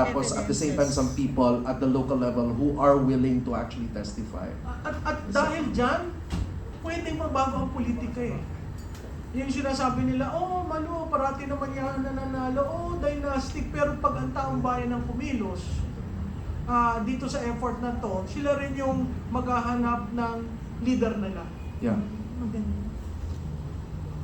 Tapos at the same time, some people at the local level who are willing to actually testify. At dahil dyan, pwedeng mabago ang politika eh. Yung sinasabi nila, oh, Malu, parati naman yan nananalo, oh, dynastic, pero pag ang taong bayan ng kumilos, dito sa effort na to, sila rin yung maghahanap ng leader nila. Yeah. Maganda.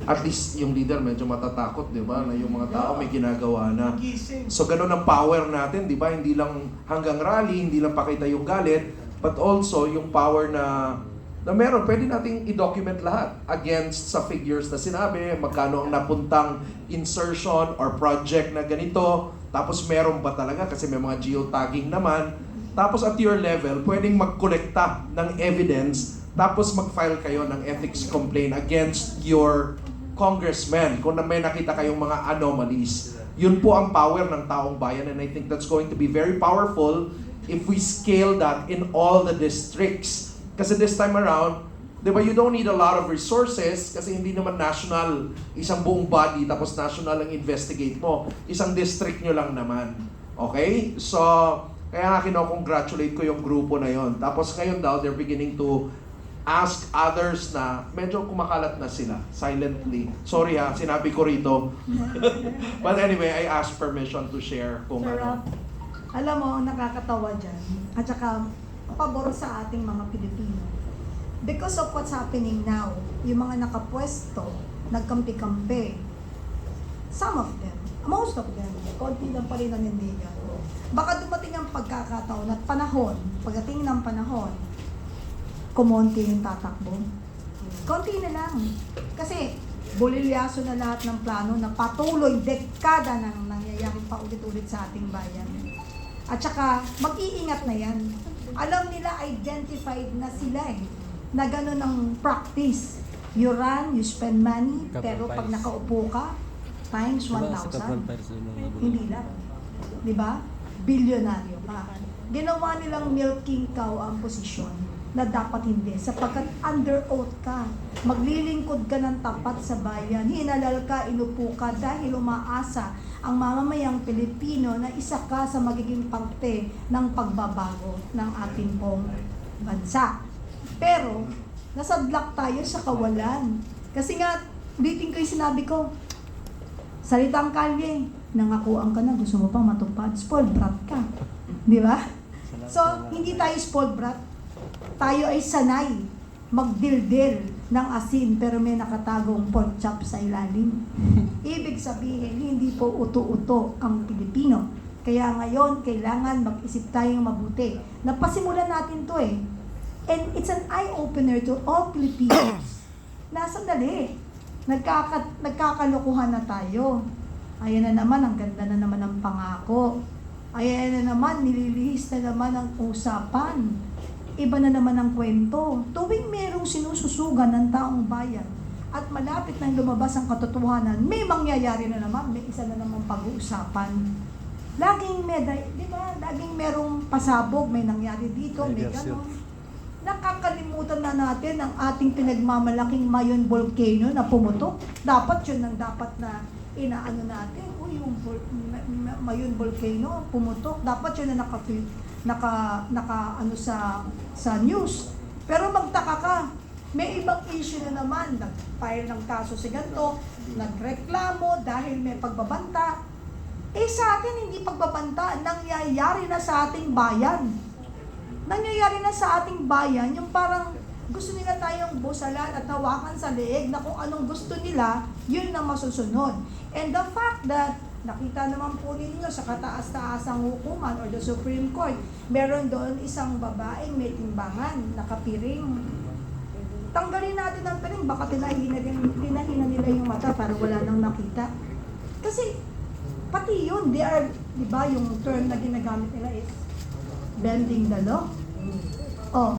At least yung leader medyo matatakot, di ba? Na yung mga tao may ginagawa na. Gising. So ganun ang power natin, di ba? Hindi lang hanggang rally, hindi lang pakita yung galit, but also yung power na meron, pwede nating i-document lahat against sa figures na sinabi, magkano ang napuntang insertion or project na ganito, tapos meron ba talaga kasi may mga geotagging naman. Tapos at your level, pwedeng magkolekta ng evidence, tapos mag-file kayo ng ethics complaint against your congressman kung may nakita kayong mga anomalies. Yun po ang power ng taong bayan, and I think that's going to be very powerful if we scale that in all the districts. Kasi this time around, di ba, you don't need a lot of resources kasi hindi naman national, isang buong body, tapos national ang investigate mo. Isang district nyo lang naman. Okay? So, kaya nga kinocongratulate ko yung grupo na yon. Tapos ngayon daw, they're beginning to ask others na medyo kumakalat na sila, silently. Sorry ha, sinabi ko rito. But anyway, I asked permission to share kung Sir, ano. alam mo, nakakatawa dyan. At saka, pabor sa ating mga Pilipino. Because of what's happening now, yung mga nakapwesto, nagkampi-kampi, some of them, most of them, konti lang pa rin nanindigan. Baka dumating ang pagkakataon at panahon, pagdating ng panahon, kumonti yung tatakbo. Konti na lang. Kasi, bulilyaso na lahat ng plano na patuloy, dekada nang nangyayari pa ulit-ulit sa ating bayan. At saka, mag-iingat na yan. Alam nila, identified na sila eh, na gano'n ang practice. You run, you spend money, pero pag nakaupo ka, times 1,000. Hindi lang. Di ba? Bilyonaryo pa. Ginawa nilang milking cow ang posisyon na dapat hindi, sapagkat under oath ka, maglilingkod ka ng tapat sa bayan, hinalal ka, inupo ka dahil umaasa ang mamamayang Pilipino na isa ka sa magiging parte ng pagbabago ng ating pong bansa. Pero, nasadlak tayo sa kawalan. Kasi nga, ulitin ko yung sinabi ko, salitang kalye, nangakuan ka na, gusto mo pang matupad, spoiled brat ka. Di ba? So, hindi tayo spoiled brat. Tayo ay sanay magdildil ng asin pero may nakatagong pork chop sa ilalim. Ibig sabihin, hindi po uto-uto ang Pilipino. Kaya ngayon, kailangan mag-isip tayong mabuti. Napasimulan natin to eh. And it's an eye-opener to all Filipinos. Sandali, nagkakalokohan na tayo. Ayan na naman, ang ganda na naman ng pangako. Ayan na naman, nililihis na naman ang usapan. Iba na naman ang kwento. Tuwing merong sinususugan ng taong bayan at malapit nang lumabas ang katotohanan, may mangyayari na naman, may isa na namang pag-uusapan. Laging di ba? Laging merong pasabog, may nangyari dito, may gano'n. Nakakalimutan na natin ang ating pinagmamalaking Mayon volcano na pumutok. Dapat yun ang dapat na inaano natin. Yung Mayon volcano pumutok. Dapat yun na sa news. Pero magtaka ka, may ibang issue na naman. Nag-file ng kaso si ganito, nagreklamo dahil may pagbabanta. Sa atin hindi pagbabanta, nangyayari na sa ating bayan. Nangyayari na sa ating bayan, yung parang gusto nila tayong busalan at hawakan sa leeg na kung anong gusto nila, yun na masusunod. And the fact that nakita naman po ninyo sa kataas-taasang hukuman or the Supreme Court, meron doon isang babaeng may timbangan, nakapiring. Tanggalin natin ang piring, baka tinahina nila yung mata para wala nang nakita. Kasi, pati yun, they are, di ba, yung term na ginagamit nila is bending the law. Oh,